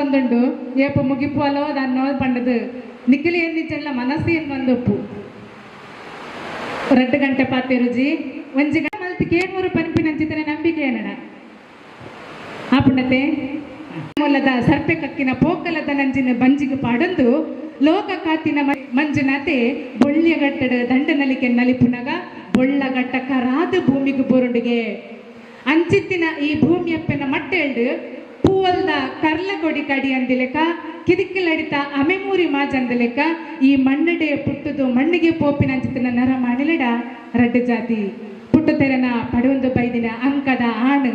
ಒಂದುಂಡು ಏಪ ಮುಗಿಪುವಲೋ ಅನ್ನೋ ಪಂಡದು ನಿಖಿಲಿ ಎಂದಿಚ್ಚಲ್ಲ ಮನಸ್ಸು ಏನು ಒಂದೊಪ್ಪು 2 ಗಂಟೆ ಪಾತೆ ರುಜಿ ಒಂಜಿ ಮಲ್ತಿ ಕೇಳ್ಮೂರು ಪನ್ಪಿನಂಚಿತನ ನಂಬಿಕೆ ಏನಡ ಆ ಪುಂಡತೆ ಮೂಲದ ಸರ್ಪೆ ಕಕ್ಕಿನ ಪೋಕಲದ ನಂಜಿನ ಬಂಜಿಗೆ ಪಾಡಂದು ಲೋಕ ಕಾತಿನ ಮಂಜುನಾತೆ ಬೊಳ್ಳ್ಯಗಟ್ಟಡ ದಂಡನಲಿಕೆ ನಲಿಪುನಗ ಬೊಳ್ಳಗಟ್ಟಕ ರಾದು ಭೂಮಿಗೆ ಬೊರುಂಡಿಗೆ ಅಂಚಿತ್ತಿನ ಈ ಭೂಮಿಯಪ್ಪನ ಮಟ್ಟೆಳ್ದು ಪೂವಲ್ದ ಕರ್ಲ ಕೊಡಿ ಕಡಿ ಅಂದಿಲೆಕ ಕಿದಿಕ್ಕಿಲಡಿತ ಅಮೆಮೂರಿ ಮಾಜಂದಿಲೆಕ ಈ ಮಣ್ಣಡೆ ಪುಟ್ಟದು ಮಣ್ಣಿಗೆ ಪೋಪಿನ ಅಂಚಿತ್ತಿನ ನರ ಮಾಡಿಲಡ ರಡ್ಡು ಜಾತಿ ಪುಟ್ಟು ತೆರನ ಪಡೊಂದು ಬೈದಿನ ಅಂಕದ ಆಣು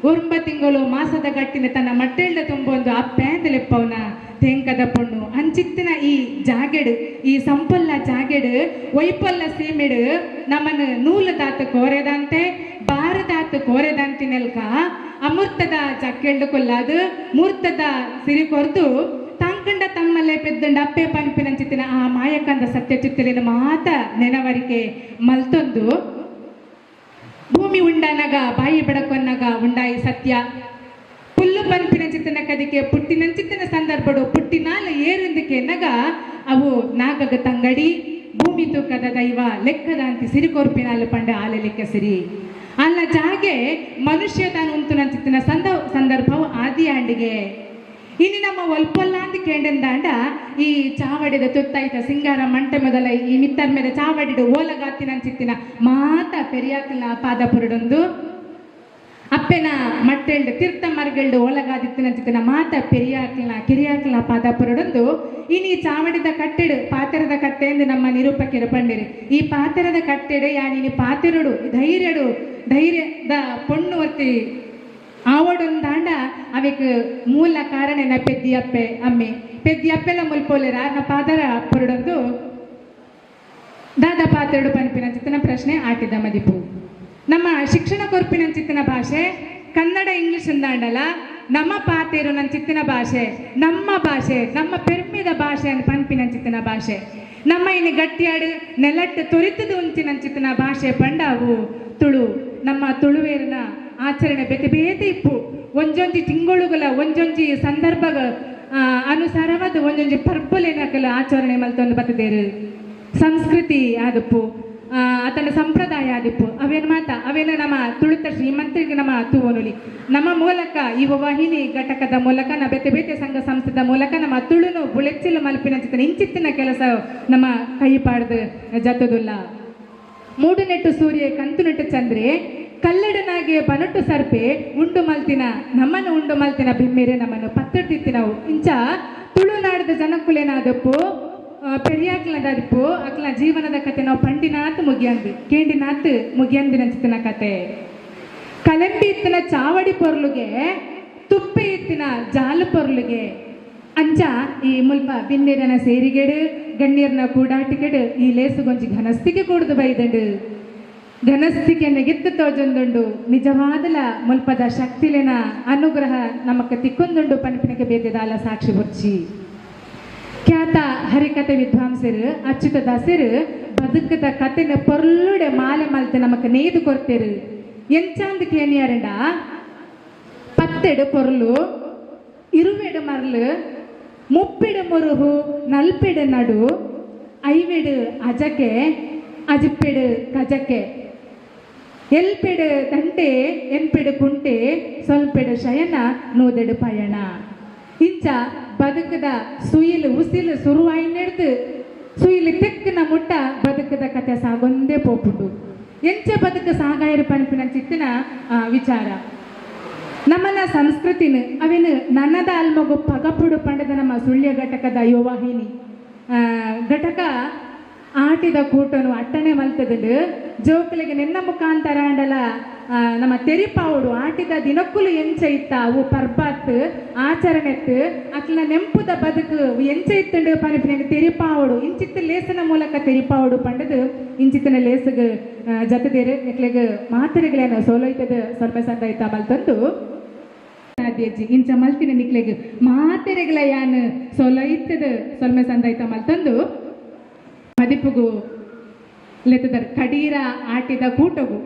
9 ತಿಂಗಳು ಮಾಸದ ಗಟ್ಟಿನ ತನ್ನ ಮಟ್ಟೆಳ್ದ ತುಂಬೊಂದು ಅಪ್ಪೆಂದಲೆಪ್ಪವನ ತೆಂಕದ ಪೊಣ್ಣು ಅಂಚಿತ್ತಿನ ಈ ಜಾಗೆಡು ಈ ಸಂಪಲ್ಲ ಜಾಗೆಡು ಒಯ್ಪಲ್ಲ ಸೀಮೆಡು ನಮ್ಮನ್ನು ನೂಲು ದಾತು ಕೋರೆದಂತೆ ಬಾರದಾತು ಕೋರೆದಂತಿನೆಲ್ಕ ಅಮೃತದ ಜಕ್ಕೆಳ್ದು ಕೊಲ್ಲಾದು ಮೂರ್ತದ ಸಿರಿ ಕೊರ್ದು ತಾಂಕಂಡ ತಮ್ಮಲ್ಲೇ ಪೆದ್ದಂಡ ಅಪ್ಪೆ ಪನ್ಪಿನಂಚಿತ್ತಿನ ಆ ಮಾಯಕಂದ ಸತ್ಯ ಚಿತ್ತಲಿನ ಮಾತ ನೆನವರಿಕೆ ಮಲ್ತೊಂದು ಭೂಮಿ ಉಂಡಾನಗ ಬಾಯಿ ಬೆಳಕೊನ್ನಗ ಉಂಡಾಯಿ ಸತ್ಯ ಪುಲ್ಲು ಪನ್ಪಿನ ಚಿತ್ತನ ಕದಿಕೆ ಪುಟ್ಟಿನಂಚಿತ್ತಿನ ಸಂದರ್ಭಡು ಪುಟ್ಟಿನಾಲ ಏರಿಂದಕ್ಕೆ ನಗ ಅವು ನಾಗಗ ತಂಗಡಿ ಭೂಮಿ ತೂಕದ ದೈವ ಲೆಕ್ಕದ ಅಂತಿ ಸಿರಿಕೊರ್ಪಿನಾಲು ಪಂಡ ಆಲೆ ಲೆಕ್ಕ ಸಿರಿ ಅಲ್ಲ ಜಾಗೆ ಮನುಷ್ಯ ತಾನು ಉಂತುನಂಚಿತ್ತಿನ ಸಂದರ್ಭವು ಆದಿ ಆಂಡಿಗೆ ಇನ್ನು ನಮ್ಮ ಒಲ್ಪೊಲ್ಲ ಅಂತ ಕೇಂಡಂದಾಂಡ ಈ ಚಾವಡಿದ ತುತ್ತಾಯ್ತ ಸಿಂಗಾರ ಮಂಟೆ ಮೊದಲ ಈ ಮಿತ್ತರ್ ಮೇಲೆ ಚಾವಡಿಡು ಓಲಗಾತಿನಂಚಿತ್ತಿನ ಮಾತ ಪೆರಿಯಾಕಲ್ನ ಪಾದ ಪುರುಡೊಂದು ಅಪ್ಪೆನ ಮಟ್ಟೆಳ್ದು ತೀರ್ಥ ಮರಗಳ್ದು ಓಲಗಾದಿತ್ತಿನಂಚಿತ್ತಿನ ಮಾತ ಪೆರಿಯಾಕಲ್ನ ಕಿರಿಯಾಕಲ್ನ ಪಾದ ಪುರುಡೊಂದು ಇನ್ನು ಈ ಚಾವಡಿದ ಕಟ್ಟೆಡು ಪಾತೆರದ ಕಟ್ಟೆ ಎಂದು ನಮ್ಮ ನಿರೂಪಕರು ಪಂಡಿರಿ ಈ ಪಾತೆರದ ಕಟ್ಟೆಡು ಯಾನಿ ಪಾತೆರಡು ಧೈರ್ಯದ ಪೊಣ್ಣು ಒತ್ತಿ ಆವಡೊಂದಾಂಡ ಅವಕ್ಕೆ ಮೂಲ ಕಾರಣ ಪೆದ್ದಿಯಪ್ಪೆ ಅಮ್ಮೆ ಪೆದ್ದಿಯಪ್ಪೆಲ್ಲ ಮುಲ್ಪೋಲೆರ ನ ಪಾದರ ಪೊರಡೊಂದು ದಾದ ಪಾತೆರಡು ಪನ್ಪಿನ ಚಿತ್ತನ ಪ್ರಶ್ನೆ ಆಟಿದ ಮದಿಪು ನಮ್ಮ ಶಿಕ್ಷಣ ಕೊರ್ಪಿನ ಚಿತ್ತನ ಭಾಷೆ ಕನ್ನಡ ಇಂಗ್ಲಿಷ್ ಅಂದಾಂಡಲ ನಮ್ಮ ಪಾತೇರು ನನ್ನ ಚಿತ್ತಿನ ಭಾಷೆ ನಮ್ಮ ಪೆರ್ಮಿದ ಭಾಷೆ ಅಂತ ಪನ್ಪಿನ ಚಿತ್ತಿನ ಭಾಷೆ ನಮ್ಮ ಇನ್ನು ಗಟ್ಟಿಯಾಡು ನೆಲಟ್ಟು ತೊರಿತದು ಉಂಚಿನ ಚಿತ್ತಿನ ಭಾಷೆ ಪಂಡಾವು ತುಳು ನಮ್ಮ ತುಳುವೇರಿನ ಆಚರಣೆ ಬೇತೆ ಬೇತೆ ಇಪ್ಪು ಒಂಜೊಂಜಿ ತಿಂಗಳುಗಳ ಒಂಜೊಂಜಿ ಸಂದರ್ಭ ಅನುಸಾರವಾದ ಒಂಜೊಂಜಿ ಪರ್ಬಲೇನಕಲ ಆಚರಣೆ ಮಲ್ತೊಂದು ಬತ್ತದೇರು ಸಂಸ್ಕೃತಿ ಆದಪ್ಪು ಅತನ ಸಂಪ್ರದಾಯ ಆದಿಪ್ಪು ಅವೇನು ನಮ್ಮ ತುಳುತ ಶ್ರೀಮಂತರಿಗೆ ನಮ್ಮ ತೂವನುಲಿ ನಮ್ಮ ಮೂಲಕ ಈ ವಾಹಿನಿ ಘಟಕದ ಮೂಲಕ ನ ಬೇತೆ ಬೇತೆ ಸಂಘ ಸಂಸ್ಥೆದ ಮೂಲಕ ನಮ್ಮ ತುಳುನು ಬುಳೆಚ್ಚಿಲು ಮಲ್ಪಿನ ಚಿತ್ತನ ಇಂಚಿತ್ತಿನ ಕೆಲಸ ನಮ್ಮ ಕೈ ಪಾಡ್ದು ಜತದುಲ್ಲ ಮೂಡು ನೆಟ್ಟು ಸೂರ್ಯ ಕಂತು ನೆಟ್ಟು ಚಂದ್ರೆ ಕಲ್ಲಡನಾಗೆ ಬನಟ್ಟು ಸರ್ಪೆ ಉಂಡು ಮಲ್ತಿನ ನಮ್ಮನ್ನು ಉಂಡು ಮಲ್ತಿನ ಬಿಮ್ಮೆರೆ ನಮ್ಮನ್ನು ಪತ್ತಡ್ತಿತ್ತಿನವು ಇಂಚ ತುಳುನಾಡದ ಜನಕ್ಕುಲೇನಾದಪ್ಪು ಪೆರಿಯಾಕ್ಲದಪ್ಪು ಅಕ್ಲ ಜೀವನದ ಕತೆ ನಾವು ಪಂಡಿನಾತ್ ಮುಗಿಯಂದಿ ಕೇಂಡಿನಾತ್ ಮುಗಿಯಂದಿನ ಚಿತ್ತಿನ ಕತೆ ಕಲಂಬಿ ಇತ್ತಿನ ಚಾವಡಿ ಪೊರ್ಲುಗೆ ತುಪ್ಪೆ ಇತ್ತಿನ ಜಾಲು ಪೊರ್ಲುಗೆ ಅಂಚ ಈ ಮುಲ್ಪ ಬಿನ್ನೇರನ ಸೇರಿಗೆಡು ಗಣ್ಯರ್ನ ಕೂಡಾಟಿಗೆಡು ಈ ಲೇಸುಗೊಂಜಿ ಘನಸ್ತಿಗೆ ಕೂಡ್ದು ಬೈದಂಡು ಘನಸ್ಥಿಕೆಯನ್ನು ಗೆದ್ದು ತೋಜೊಂದುಂಡು ನಿಜವಾದಲ ಮುಲ್ಪದ ಶಕ್ತಿಲಿನ ಅನುಗ್ರಹ ನಮಕ್ಕೆ ತಿಕ್ಕೊಂದುಂಡು ಪನ್ಪಿನಕ್ಕೆ ಬೇದಿದಾಲ ಸಾಕ್ಷಿ ಬುರ್ಚಿ ಖ್ಯಾತ ಹರಿಕತೆ ವಿದ್ವಾಂಸರು ಅಚ್ಯುತ ದಾಸರು ಬದುಕದ ಕತೆನ ಪೊರ್ಲುಡೆ ಮಾಲೆ ಮಲ್ತೆ ನಮಕ್ಕೆ ನೇಯ್ದು ಕೊಡ್ತೇರು ಎಂಚಾಂದಕ್ಕೆ ಏನಿಯಾರಂಡ 10 ಪೊರ್ಲು 20 ಮರ್ಲು 30 ಮುರುಹು 40 ನಡು 5 ಅಜಕೆ ಅಜಿಪ್ಪೆಡು ಕಜಕೆ ಎಲ್ಪೆಡು ದಂಟೆ ಎನ್ಪೆಡು ಕುಂಟೆ ಸ್ವಲ್ಪೆಡು ಶಯನ ನೂದೆಡು ಪಯಣ ಇಂಚ ಬದುಕದ ಸುಯಿಲು ಉಸಿಲು ಸುರುವಾಯಿನೆಡ್ದು ಸುಯಿಲು ತೆಕ್ಕನ ಮುಟ್ಟ ಬದುಕದ ಕತೆ ಸಾಗೊಂದೇ ಪೋಪುಂಡು ಎಂಚ ಬದುಕು ಸಾಗಾಯರು ಪನ್ಪಿನ ಚಿತ್ತಿನ ವಿಚಾರ ನಮ್ಮನ ಸಂಸ್ಕೃತಿನ ಅವೇನು ನನ್ನದ ಅಲ್ಮಗು ಪಗಪುಡು ಪಂಡದ ನಮ್ಮ ಸುಳ್ಯ ಘಟಕದ ಯುವವಾಹಿನಿ ಘಟಕ ಆಟಿದ ಕೂಟನು ಅಟ್ಟನೆ ಮಲ್ತದಲು ಜೋಕುಲಿಗೆ ನಿನ್ನ ಮುಖಾಂತರ ಅಂಡಲ ನಮ್ಮ ತೆರಿಪಾವುಡು ಆಟಿದ ದಿನಕ್ಕುಲು ಎಂಚ ಇತ್ತ ಅವು ಪರ್ಬತ್ ಆಚರಣೆತ್ತು ಅಕ್ಲ ನೆಂಪುದ ಬದುಕು ಎಂಚ ಇತ್ತಂಡು ಪನಿಪಿನ ತೆರಿಪಾವುಡು ಇಂಚಿತ್ತ ಲೇಸನ ಮೂಲಕ ತೆರಿಪಾವುಡು ಪಂಡದು ಇಂಚಿತ್ತಿನ ಲೇಸಗ ಜತದೇರು ಎಕ್ಲೆಗ ಮಾತರೆಗಳೇನು ಸೋಲೈತದ ಸ್ವಲ್ಪ ಸಂದೈತ ಮಲ್ತಂದು ಇಂಚ ಮಲ್ತಿನ ನಿಕ್ಲೆಗ್ ಮಾತೆರೆಗಳ ಯಾನ್ ಸೋಲೈತದ ಸ್ವಲ್ಪ ಸಂದೈತ ಮಲ್ತಂದು ಮದಿಪುಗು ಲೆತ್ತದರ್ ಕಡೀರ ಆಟಿದ ಕೂಟಗು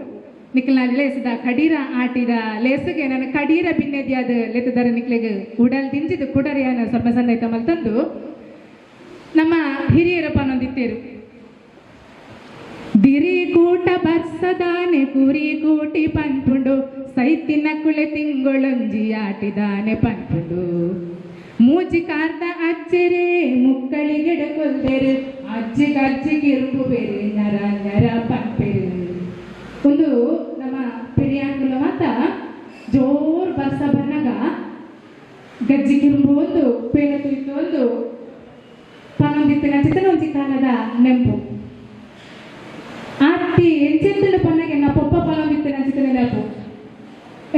ನಿಕ್ಲಾದ ಲೇಸದ ಕಡೀರ ಆಟಿದ ಲೇಸಿಗೆ ನಾನು ಕಡೀರ ಬಿನ್ನೆದ್ಯಾದ ಲೆತ್ತದರ ನಿಕ್ಲೆಗೆ ಉಡಲ್ ದಿಂಜಿದು ಕುಡರಿಯಾನ ಸ್ವಲ್ಪ ಸಂದೈತ ಮಲ್ತಂದು ನಮ್ಮ ಹಿರಿಯರ ಪನ್ನೊಂದಿತ್ತೇರು ದಿರಿ ಕೂಟ ಬರ್ಸದಾನೆ ಕುರಿ ಕೂಟಿ ಪನ್ಪುಂಡು ಸೈತಿನ ಕುಳೆ ತಿಂಗಳೊಂಜಿ ಆಟಿದಾನೆ ಪನ್ಪುಂಡು ಮೂಜಿ ಕಾರ್ದ ಅಜ್ಜೆರೆ ಮುಕ್ಕಳಿಗೆಡ ಕೊಲ್ದೆರು ಅಜ್ಜಿಗೆ ಇರುಂಬು ಬೇರೆ ನರ ನರ ಪನ್ಪೆರು ಒಂದು ನಮ್ಮ ಪೆರಿಯಾಂಗುಲ ಮಾತ ಜೋರ್ ಬರ್ಸ ಬನ್ನಗ ಗಜ್ಜಿ ಕಿರುಂಬು ಒಂದು ಪೇನ ತುಯ್ತು ಒಂದು ಪನ್ನೊಂದಿತ್ತಿನ ಚಿತ್ರನೊಂಜಿ ಕಾಲದ ನೆಂಪು ಆಟಿ ಎಂಚೆತ್ತಲು ಪನ್ನಗೆ ನಾ ಪೊಪ್ಪ ಪನ್ನೊಂದಿತ್ತಿನ ಚಿತ್ರ ನೆನಪು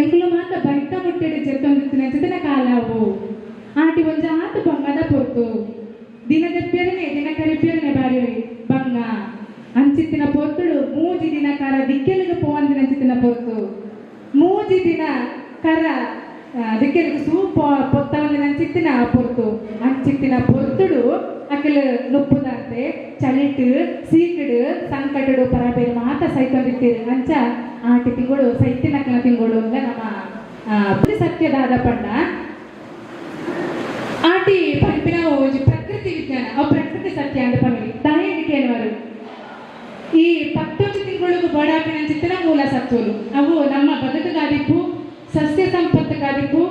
ಎಂಕುಲು ಮಾತ ಬೈತ ಮುಟ್ಟೆಡು ಚೆತ್ತೊಂದಿತ್ತಿನ ಚಿತ್ರ ಕಾಲವು ಆಟಿ ಒಂಜ ಆತು ಬಂಗದ ಪೊರ್ತು ದಿನ ದೆಪ್ಪೇರನೆ ದಿನ ಕರಿಪೇರನೆ ಬಾರಿ ಬಂಗ ಅಂಚಿತ್ತಿನ ಪೊರ್ತುಡು ಮೂಜಿ ದಿನ ಕರ ದಿಕ್ಕೆಲಿಗೆ ಪೋವಂದಿನ ಅಂಚಿತ್ತಿನ ಪೊರ್ತು ಮೂಜಿ ದಿನ ಕರ ದಿಕ್ಕೆಲಿಗೆ ಪೊತ್ತವಂದಿನ ಅಂಚಿತ್ತಿನ ಪೊರ್ತು ಅಂಚಿತ್ತಿನ ಪೊರ್ತುಡು ಅಕಲ್ ನುಪ್ಪುದಂತೆ ಚಳಿಟ್ಟು ಸೀಕಡು ಸಂಕಟಡು ಪರಬೇರು ಮಾತ ಸೈತೊಂದಿತ್ತೀರಿ ಅಂಚ ಆಟಿ ತಿಂಗಳು ಸೈತಿನಕ್ಲ ತಿಂಗಳು ಅಂದ ನಮ್ಮ ಸತ್ಯದಾದ ಪಂಡ ಆಟಿ ಪಂಪಿನ ಪ್ರಕೃತಿ ವಿಜ್ಞಾನ ಅವು ಪ್ರಕೃತಿ ಸತ್ಯ ಅಂತ ಪಂಗಡಿ ತಾಯಿ ಕೇಳುವರು ಈ 11 ತಿಂಗಳಿಗೂ ಬಡಾಪಿನ ಚಿತ್ತನ ಮೂಲ ಸತ್ವಲು ಅವು ನಮ್ಮ ಬದುಕುಗಾದಿಪ್ಪು ಸಸ್ಯ ಸಂಪತ್ತುಗಾದಿಪ್ಪು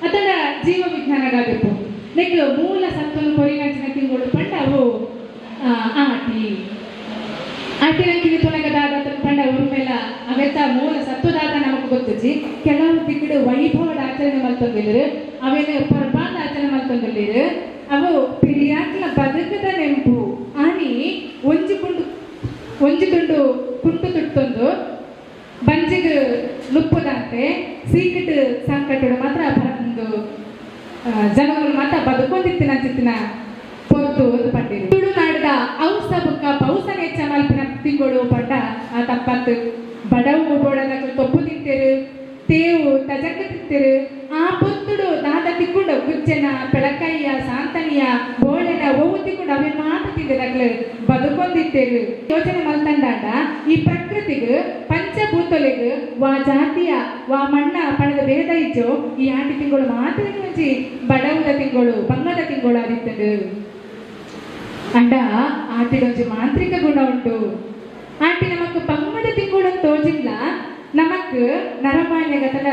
ಅಥವಾ ಜೀವ ವಿಜ್ಞಾನಗಾದಿಪ್ಪು ನೆಕ್ ಮೂಲ ಸತ್ವನು ಕೊರಿನಂಚಿನ ತಿಂಗಳು ಪಂಡ ಅವು ಆಟಿನ ಕಿವಿ ತೊಲಗದಾದ ಪಂಡ ಉರ್ಮೆಲ ಅವೆತ್ತ ಮೂಲ ಸತ್ವದಾದ ನಮಗೆ ಗೊತ್ತಿಜಿ ಕೆಲವು ತಿಂಗಳು ವೈಭವದ ಆಚರಣೆ ಮಲ್ತೊಂದಿರು ಅವೇನು ಪರ್ಬಾದ ಆಚರಣೆ ಮಲ್ತೊಂದಿರು ಅವು ಪಿರಿಯಾಕ್ಲ ಬದುಕದ ನೆಂಪು ಆನಿ ಒಂಜಿ ತುಂಡು ಕುಂಟು ತುಟ್ಟೊಂದು ಬಂಜಿಗೆ ನುಪ್ಪುದಂತೆ ಸೀಕಟ್ ಸಂಕಟಡು ಮಾತ್ರ ಒಂದು ಜನಗಳು ಮಾತ್ರ ಬದುಕೊಂದಿತ್ತಿನ ಚಿತ್ತಿನ ಪೊರ್ತು ಒಂದು ಪಟ್ಟಿರು ತುಳು ನಾಡದ ಔಸ ಬುಕ್ಕ ಪೌಸ ನೆಚ್ಚ ಮಲ್ಪಿನ ತಿಂಗಳು ಪಟ್ಟ ಆ ತಪ್ಪತ್ತು ಬಡವು ಬೋಡದ ತೊಪ್ಪು ತಿಂತೇರು ತೇವು ತಜಕ ತಿಂತೇರು ಆ ಪೊತ್ತುಡು ದಾದ ತಿಕ್ಕೊಂಡು ಗುಜ್ಜನ ಬೆಳಕಯ್ಯ ಸಾಂತನಿಯ ಬೋಳೆನ ಓವು ತಿಕ್ಕೊಂಡು ಅವೇ ಮಾತು ತಿಂದಿದಾಗ್ಲು ಬದುಕೊಂದಿತ್ತೇರು ಯೋಚನೆ ಮಲ್ತಂಡಾಡ ಈ ಪ್ರಕೃತಿಗೆ ಪಂಚಭೂತೊಲೆಗೆ ವಾ ಜಾತಿಯ ವಾ ಮಣ್ಣ ಪಣದ ಭೇದ ಇಜ್ಜೋ ಈ ಆಟಿ ತಿಂಗಳು ಮಾತ್ರ ಮುಂಚಿ ಬಡವದ ತಿಂಗಳು ಬಂಗದ ತಿಂಗಳು ಆದಿತ್ತದು ಅಂಡ ಆಟಿಡೊಂಜಿ ಮಾಂತ್ರಿಕ ಗುಣ ಉಂಟು ಆಟಿ ನಮಕ್ ಬಂಗದ ತಿಂಗಳು ತೋಜಿಲ್ಲ ನಮಕ್ ನರಮಾನ್ಯಗತನ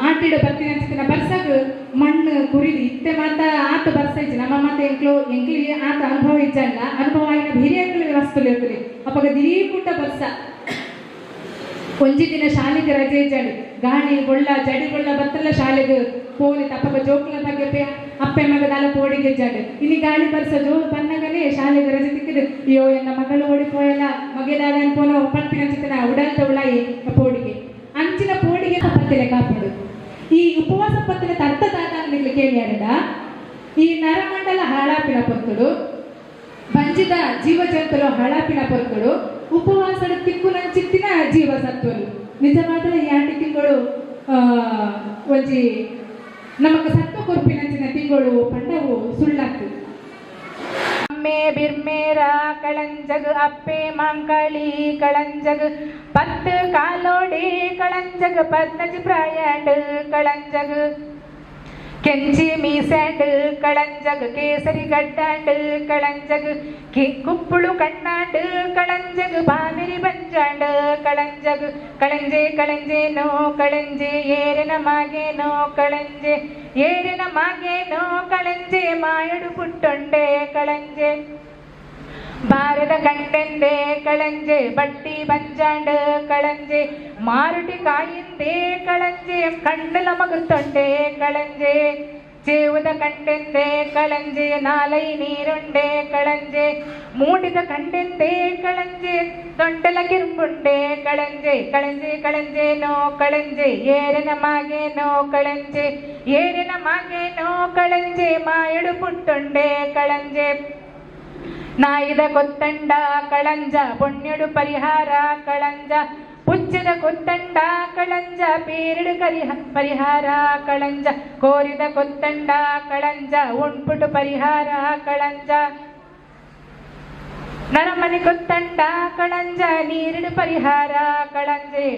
ಆಟಿಡ ಬರ್ತೀನಿ ಅನ್ಸಿನ ಬರ್ಸಾಗ ಮಣ್ಣು ಕುರಿದು ಇತ್ತೆ ಮಾತ ಆತ ಬರ್ಸ ಇಜ್ಜಿ ನಮ್ಮ ಮಾತ ಎಂಕ್ಲಿ ಆತ ಅನುಭವ ಇಜ್ಜಲ್ಲ ಅನುಭವ ಆಗಿನ ಹಿರಿಯಂಕ್ಲಿಗೆ ರಸ್ತುಲಿ ಇರ್ತದೆ ಅಪ್ಪಗ ದೀಪುಟ್ಟ ಬರ್ಸ ಒಂಜಿ ದಿನ ಶಾಲೆಗೆ ರಜೆ ಇಜ್ಜಾಡು ಗಾಳಿ ಗೊಳ್ಳ ಜಡಿ ಗೊಳ್ಳ ಬತ್ತಲ್ಲ ಶಾಲೆಗೆ ಪೋಲಿ ತಪ್ಪಗ ಜೋಕ್ಲ ಬಗ್ಗೆ ಅಪ್ಪೆ ಮಗದಾಲ ಪೋಡಿಗೆ ಇಜ್ಜಾಡು ಇಲ್ಲಿ ಗಾಳಿ ಬರ್ಸ ಜೋ ಬನ್ನಗನೇ ಶಾಲೆಗೆ ರಜೆ ತಿಕ್ಕಿದು ಅಯ್ಯೋ ಎನ್ನ ಮಗಳು ಓಡಿಪೋಯಲ್ಲ ಮಗೆದಾಲ ಅನ್ಪೋನ ಒಪ್ಪಂಪಿನ ಚಿತ್ತನ ಉಡಲ್ತ ಉಳಾಯಿ ಪೋಡಿಗೆ ಅಂಚಿನ ಪೋಡಿಗೆ ಪತ್ತಿಲೆ ಕಾಪಾಡು ಈ ಉಪವಾಸ ಪತ್ತಿನ ತರ್ತದಾದ ನಿಗ್ಲಿ ಕೇಳಿಯಾರಡ ಈ ನರಮಂಡಲ ಹಾಳಾಪಿನ ಪೊತ್ತುಡು ಬಂಜಿದ ಜೀವ ಜಂತುಲು ಹಾಳಾಪಿನ ಪೊತ್ತುಡು ಉಪವಾಸದ ತಿಕ್ಕು ನಂಚಿತ್ತಿನ ಜೀವ ಸತ್ವಲು ನಿಜವಾದ ಈ ಆಟಿ ತಿಂಗಳು ಒಂಜಿ ನಮಗ ಸತ್ವ ಕೊರ್ಪಿನಂಚಿನ ತಿಂಗಳು ಪಂಡವು ಸುಳ್ಳಾಗ್ತದೆ ಅಮ್ಮೆ ಬಿರ್ಮೇರ ಕಳಂಜಗ್ ಅಪ್ಪೆ ಮಾಂಕಳಿ ಕಳಂಜಗ್ ಪತ್ತು ಕಾಲೋಡಿ ಕಳಂಜಗ್ ಪದ್ನಜ್ ಪ್ರಾಯಾಂಡ್ ಕಳಂಜಗ್ ಕೆಂಚಿ ಮೀಸ್ಯಾಂಡ್ ಕಳಂಜಗ್ ಕೇಸರಿ ಗಡ್ಡಾಂಡ್ ಕಳಂಜಗ್ ಕುಪ್ಪುಳು ಕಣ್ಣಾಂಡ್ ಕಳಂಜಗ್ ಬಾಮಿರಿ ಬಂಜಾಂಡ್ ಕಳಂಜಗ್ ಕಳಂಜೆ ಕಳಂಜೇನೋ ಕಳಂಜೆ ಏರಿನ ಮಾಗೇನೋ ಕಳಂಜೆ ಏರಿನ ಮಾಗೇನೋ ಕಳಂಜೆ ಮಾಯಡು ಪುಟ್ಟೊಂಡೆ ಕಳಂಜೆ ಬಾರದ ಕಂಡೆಂದೆ ಕಳಂಜೆ ಬಟ್ಟಿ ಬಂಜಾಂಡ್ ಕಳಂಜೆ ಮಾರುಟಿ ಕಾಯಿಂದೆ ಕಳಂಜೆ ಕಣ್ಣಲ ಮಗುತ್ತೊಂಡೆ ಕಳಂಜೆ ಚೇವುದ ಕಂಡೆಂದೆ ಕಳಂಜೆ ನಾಲೈ ನೀರುಂಡೆ ಕಳಂಜೆ ಮೂಡಿದ ಕಂಡೆಂದೆ ಕಳಂಜೆ ದೊಡ್ಡಲ ಕಿರುಂಬುಂಡೆ ಕಳಂಜೆ ಕಳಂಜೆ ಕಳಂಜೇನೋ ಕಳಂಜೆ ಏರಿನ ಮಾಗೇನೋ ಕಳಂಜೆ ಏರಿನ ಮಾಗೇನೋ ಕಳಂಜೆ ಮಾಯಡು ಪುಟ್ಟೊಂಡೆ ಕಳಂಜೆ ನಾಯಿದ ಕೊತ್ತಂಡ ಕಳಂಜ ಪುಣ್ಯಡು ಪರಿಹಾರ ಕಳಂಜ ಪುಚ್ಚದ ಕೊತ್ತಂಡ ಕಳಂಜ ಪೇರಿಡು ಪರಿಹಾರ ಕಳಂಜ ಕೋರಿದ ಕೊತ್ತಂಡ ಕಳಂಜ ಉಣ್ಪುಟು ಪರಿಹಾರ ಕಳಂಜ ನರಮನಿ ಕೊತ್ತಂಡ ಕಳಂಜ ನೀರಿಡು ಪರಿಹಾರ ಕಳಂಜೆ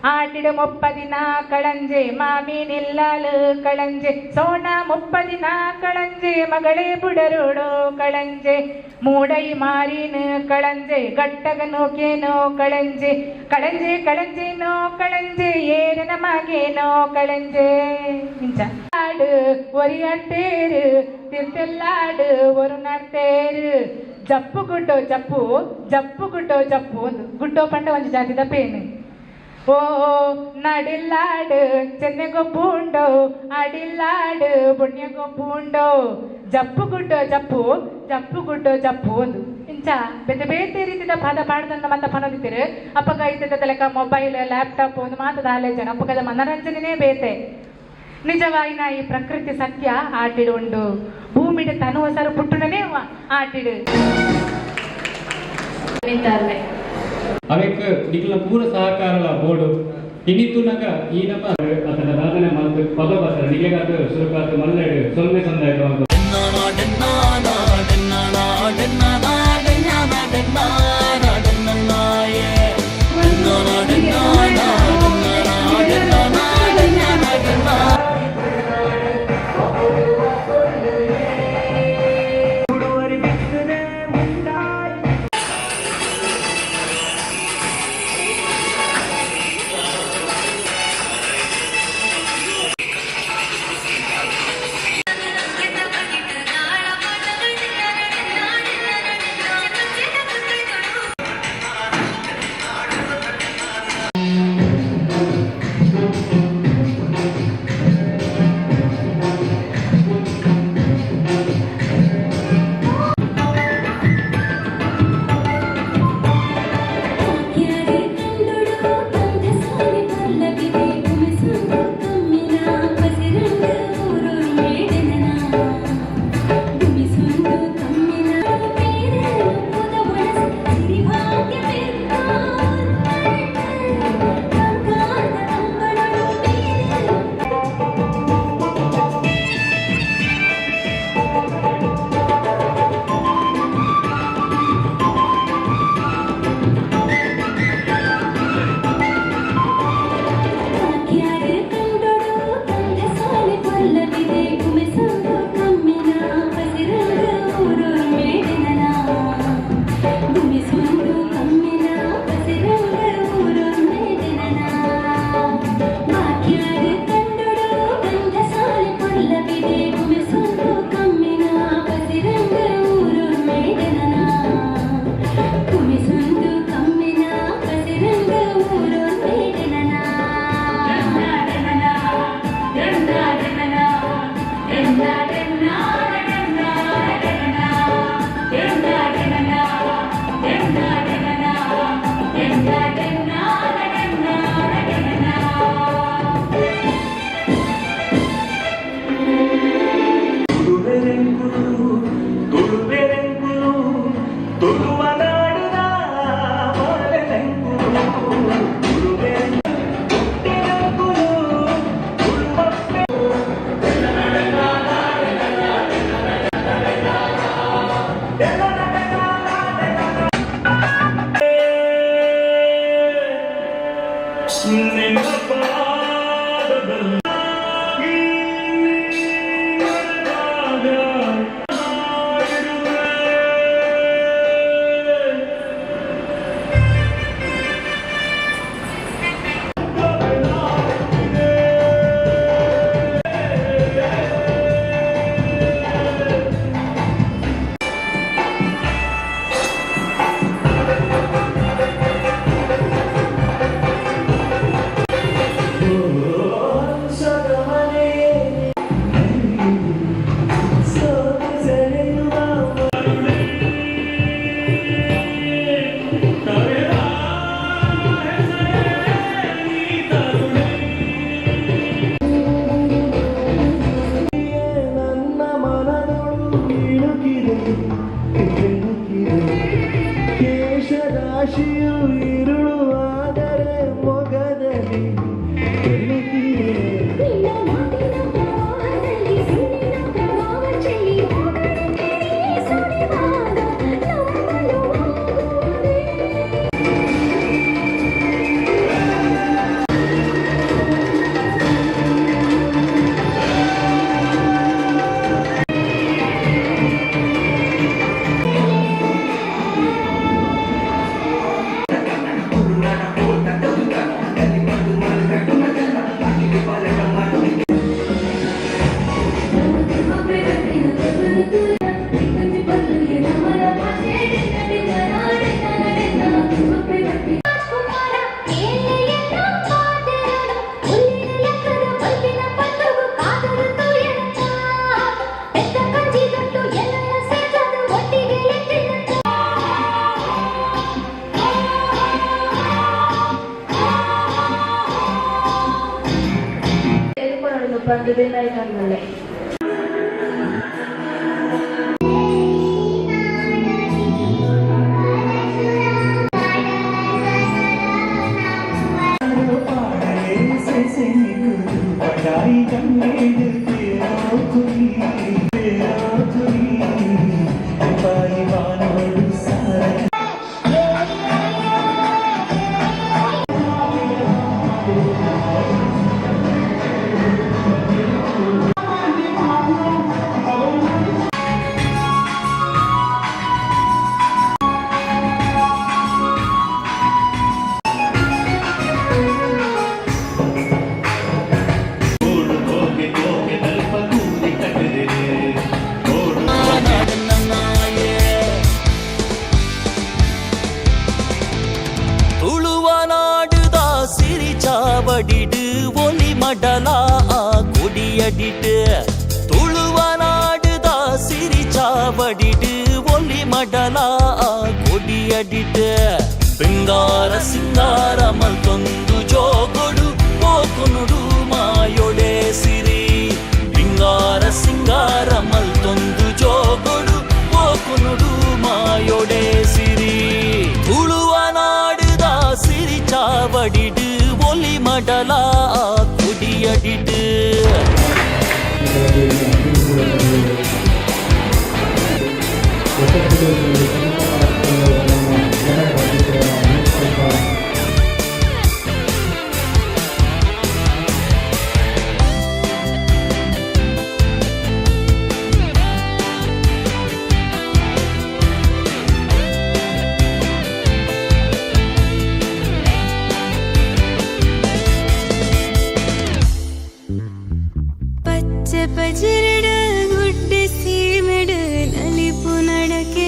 ಆಟಿಡು 30 ದಿನ ಕಳಂಜೆ ಮಾವಿನಿಲ್ಲಾಲು ಕಳಂಜೆ ಸೋಣ 30 ದಿನ ಕಳಂಜೆ ಮಗಳೇ ಬುಡರೋಡು ಕಳಂಜೆ ಮೂಡೈ ಮಾರಿನು ಕಳಂಜೆ ಗಟ್ಟಗ ನೋಕೇನೋ ಕಳಂಜೆ ಕಳಂಜೆ ಕಳಂಜೆನೋ ಕಳಂಜೆ ಏರು ನಮಗೇನೋ ಕಳಂಜೆ ಇಂಚ ಆಡು ಒರಿಯಟ್ಟೇರು ತಿರ್ತೆಲ್ಲಾಡು ಒರು ನಡ್ತೇರು ಜಪ್ಪು ಗುಡ್ಡೋ ಜಪ್ಪು ಜಪ್ಪು ಗುಡ್ಡೋ ಜಪ್ಪು ಒಂದು ಗುಡ್ಡೋ ಪಂಡ ಒಂದು ಜಾತಿದ ಪೇನು ಓ ನಡಿಲ್ಲಾಡು ಚೆನ್ನೆಗೊಬ್ಬುಂಡೋ ಅಡಿಲ್ಲಾಡು ಬುಣ್ಯಗೊಬ್ಬುಂಡೋ ಜಪ್ಪು ಗುಡ್ಡೋ ಜಪ್ಪು ಜಪ್ಪು ಗುಡ್ಡೋ ಜಪ್ಪು ಒಂದು ಇಂಚ ಬೇತೆ ಬೇತೆ ರೀತಿಯ ಪದ ಪಾಡ್ದಂತ ಮತ್ತ ಪನೋದಿತ್ತೀರು ಅಪ್ಪಗ ಇದ್ದದ ತಲೆಕ ಮೊಬೈಲ್ ಲ್ಯಾಪ್ಟಾಪ್ ಒಂದು ಮಾತದ ಆಲೇ ಜನ ಅಪ್ಪಗದ ಮನರಂಜನೆನೇ ಬೇತೆ ನಿಜವಾಯಿನ ಈ ಪ್ರಕೃತಿ ಸತ್ಯ ಆಟಿಡು ಉಂಡು ಭೂಮಿಡ ತನು ಹೊಸರು ಪುಟ್ಟುನೇ ಆಟಿಡು ಅವಕ್ಕೆ ನಿಖಲ ಪೂರ ಸಹಕಾರಲ ಬೋರ್ಡು ಇನಿತುನಗ ಈ ನಮ್ಮ ಅದನ್ನ ರಾಧನೆ ಮಾಡ್ತು ಪದ ಬಸರ ನಿಖಿಲಗಾದ ಸುರುಕಾದ ಮಲ್ಲೆಡು ಸೊನ್ನೆ ಸಂದಾಯ ಬಂದದೇ ನೈನಲ್ಲೇ வடிடு ஒலி மடலா கொடியடிட்டு துளுவநாடுதா சிரிச்சாவடிடு ஒலி மடலா கொடியடிட்டு பிங்ಗಾರ ಸಿಂಗಾರಮಲ್ ತೊಂದು ಜೋಗೊಡು ಪೋಕುನುಡು ಮಾಯೊಡೆ ಸಿರಿ ಬಿಂಗಾರ ಸಿಂಗಾರಮಲ್ ತೊಂದು ಜೋಗೊಡು ಪೋಕುನುಡು ಮಾಯೊಡೆ ಸಿರಿ ತುಳುವನಾಡುದ ಸಿರಿಚಾವಡಿಡು ஒலி மடலா குடியடிட்டு